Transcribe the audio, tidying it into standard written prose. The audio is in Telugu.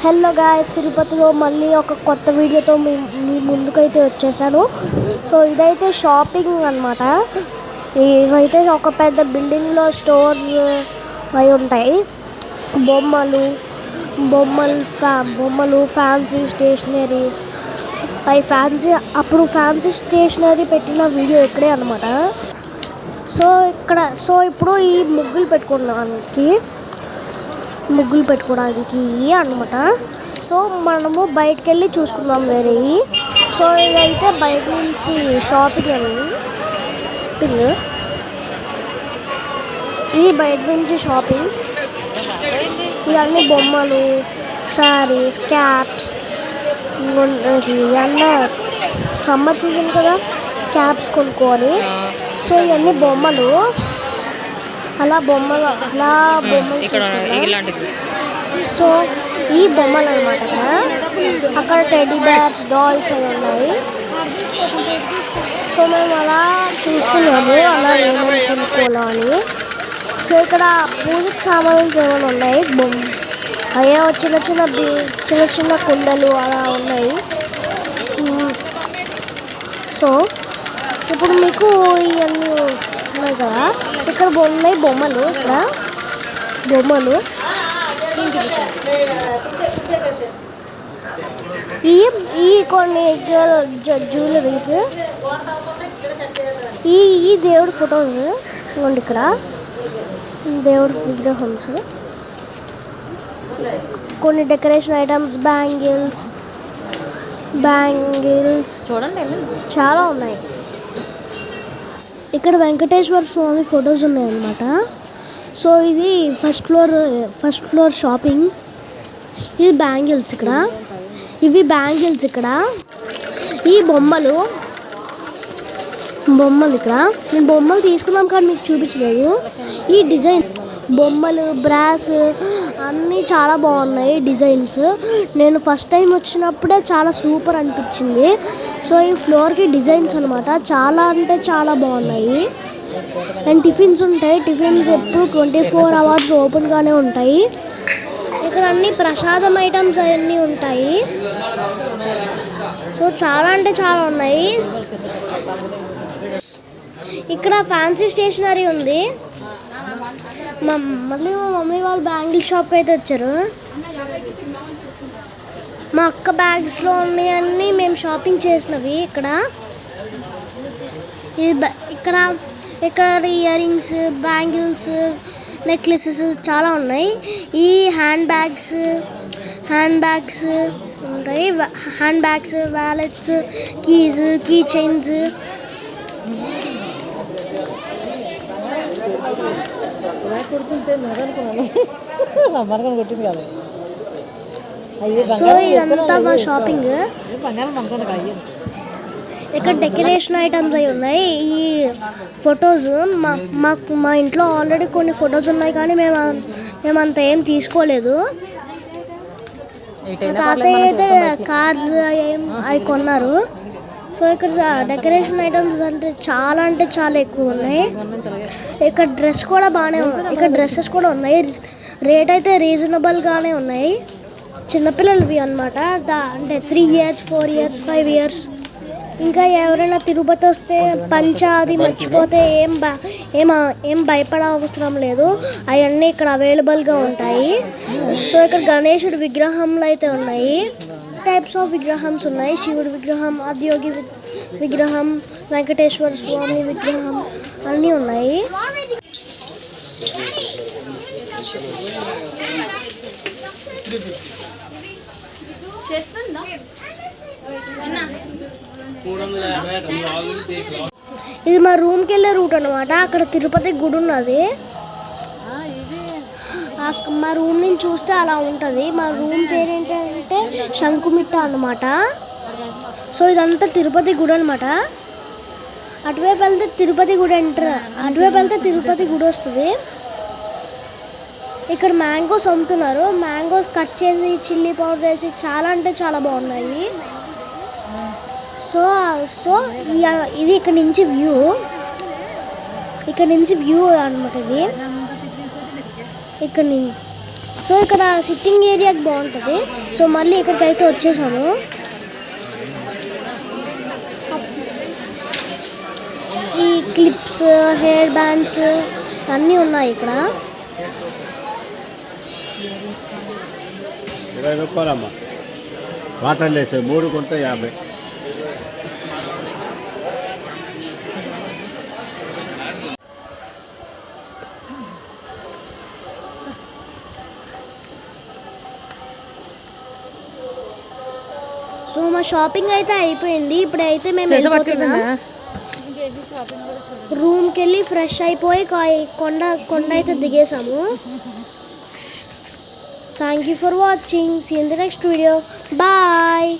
హలో గాయ్స్, తిరుపతిలో మళ్ళీ ఒక కొత్త వీడియోతో మీ ముందుకైతే వచ్చేసాను. సో ఇదైతే షాపింగ్ అనమాట. ఇవైతే ఒక పెద్ద బిల్డింగ్లో స్టోర్స్ అవి ఉంటాయి. బొమ్మలు ఫ్యాన్సీ స్టేషనరీస్ అవి ఫ్యాన్సీ స్టేషనరీ పెట్టిన వీడియో ఇక్కడే అనమాట. సో ఇప్పుడు ఈ ముగ్గులు పెట్టుకోవడానికి అనమాట. సో మనము బయటకు వెళ్ళి చూసుకుందాం వేరే. సో ఇదైతే బయట నుంచి షాపింగ్ ఇవన్నీ బొమ్మలు, శారీస్, క్యాప్స్. ఇవన్నీ సమ్మర్ సీజన్ కదా, క్యాప్స్ కొనుక్కోవాలి. సో ఇవన్నీ బొమ్మలు సో ఈ బొమ్మలు అనమాట. అక్కడ టెడ్డీ బేర్స్, డాల్స్ అవి ఉన్నాయి. సో మేము అలా చూస్తున్నాము, అలా ఏమైనా కొనుక్కోవాలని. సో ఇక్కడ పూజకి సామాన్లు ఏమైనా ఉన్నాయి. అయ్యో చిన్న చిన్న కుండలు అలా ఉన్నాయి. సో ఇప్పుడు మీకు ఇవన్నీ ఉన్నాయి కదా, ఇక్కడ ఉన్నాయి బొమ్మలు. ఈ కొన్ని జ్యువెలరీస్, ఈ దేవుడి ఫొటోస్ ఇవ్వండి. ఇక్కడ దేవుడి విగ్రహంస్, కొన్ని డెకరేషన్ ఐటమ్స్, బ్యాంగిల్స్ చూడండి, చాలా ఉన్నాయి. ఇక్కడ వెంకటేశ్వర స్వామి ఫొటోస్ ఉన్నాయన్నమాట. సో ఇది ఫస్ట్ ఫ్లోర్ షాపింగ్. ఇది బ్యాంగిల్స్. ఇవి బ్యాంగిల్స్. ఇక్కడ ఈ బొమ్మలు ఇక్కడ నేను బొమ్మలు తీసుకున్నాం కానీ మీకు చూపించలేదు. ఈ డిజైన్ బొమ్మలు, బ్రాస్ అన్నీ చాలా బాగున్నాయి డిజైన్స్. నేను ఫస్ట్ టైం వచ్చినప్పుడే చాలా సూపర్ అనిపించింది. సో ఈ ఫ్లోర్కి డిజైన్స్ అనమాట చాలా అంటే చాలా బాగున్నాయి. అండ్ టిఫిన్స్ ఉంటాయి. టిఫిన్స్ ఎప్పుడు 24 hours ఓపెన్గానే ఉంటాయి. ఇక్కడ అన్ని ప్రసాదం ఐటమ్స్ అవన్నీ ఉంటాయి. సో చాలా అంటే చాలా ఉన్నాయి. ఇక్కడ ఫ్యాన్సీ స్టేషనరీ ఉంది. మళ్ళీ మా మమ్మీ వాళ్ళు బ్యాంగిల్ షాప్ అయితే వచ్చారు. మా అక్క బ్యాగ్స్లో ఉన్నాయన్నీ మేము షాపింగ్ చేసినవి. ఇక్కడ ఇయర్ రింగ్స్, బ్యాంగిల్స్, నెక్లెసెస్ చాలా ఉన్నాయి. ఈ హ్యాండ్ బ్యాగ్స్ ఉంటాయి. Handbags, wallets, key chains. So ఇదంతా మా షాపింగ్. ఇక్కడ డెకరేషన్ ఐటమ్స్ అవి ఉన్నాయి. ఈ ఫొటోస్ మా ఇంట్లో ఆల్రెడీ కొన్ని ఫొటోస్ ఉన్నాయి కానీ మేము అంత ఏం తీసుకోలేదు. తాతయ్య అయితే కార్స్ అవి కొన్నారు. సో ఇక్కడ డెకరేషన్ ఐటమ్స్ అంటే చాలా ఎక్కువ ఉన్నాయి. ఇక్కడ డ్రెస్సెస్ కూడా ఉన్నాయి. రేట్ అయితే రీజనబుల్గానే ఉన్నాయి. చిన్నపిల్లలవి అనమాట. అంటే 3 years, 4 years, 5 years. ఇంకా ఎవరైనా తిరుపతి వస్తే అది మర్చిపోతే ఏం భయపడ అవసరం లేదు. అవన్నీ ఇక్కడ అవైలబుల్గా ఉంటాయి. సో ఇక్కడ గణేశుడి విగ్రహంలు అయితే ఉన్నాయి. టైప్స్ ఆఫ్ విగ్రహంస్ ఉన్నాయి. శివుడి విగ్రహం, ఆదియోగి విగ్రహం, వెంకటేశ్వర స్వామి విగ్రహం అన్నీ ఉన్నాయి. ఇది మా రూమ్కి వెళ్ళే రూట్ అనమాట. అక్కడ తిరుపతి గుడి ఉన్నది. మా రూమ్ నుంచి చూస్తే అలా ఉంటుంది. మా రూమ్ పేరు ఏంటంటే శంకుమిట్ట అన్నమాట. సో ఇదంతా తిరుపతి గుడి అనమాట. అటువైపు వెళ్తే తిరుపతి గుడి వస్తుంది. ఇక్కడ మ్యాంగోస్ అమ్ముతున్నారు. మ్యాంగోస్ కట్ చేసి చిల్లీ పౌడర్ వేసి చాలా అంటే చాలా బాగున్నాయి. సో ఇది ఇక్కడ నుంచి వ్యూ అనమాట. ఇది ఇక్కడ సో ఇక్కడ సిట్టింగ్ ఏరియాకి బాగుంటుంది. సో మళ్ళీ ఇక్కడికి అయితే వచ్చేసాము. ఈ క్లిప్స్, హెయిర్ బ్యాండ్స్ అన్నీ ఉన్నాయి ఇక్కడ. 20 రూపాయలమ్మా. వాటర్ లేసే 3 కొంటే 50. సో మా షాపింగ్ అయితే అయిపోయింది. ఇప్పుడైతే మేము వెళ్ళిపోతున్నాం. రూమ్కి వెళ్ళి ఫ్రెష్ అయిపోయి కొండ అయితే దిగేసాము. Thank you for watching. See you in the next video. Bye.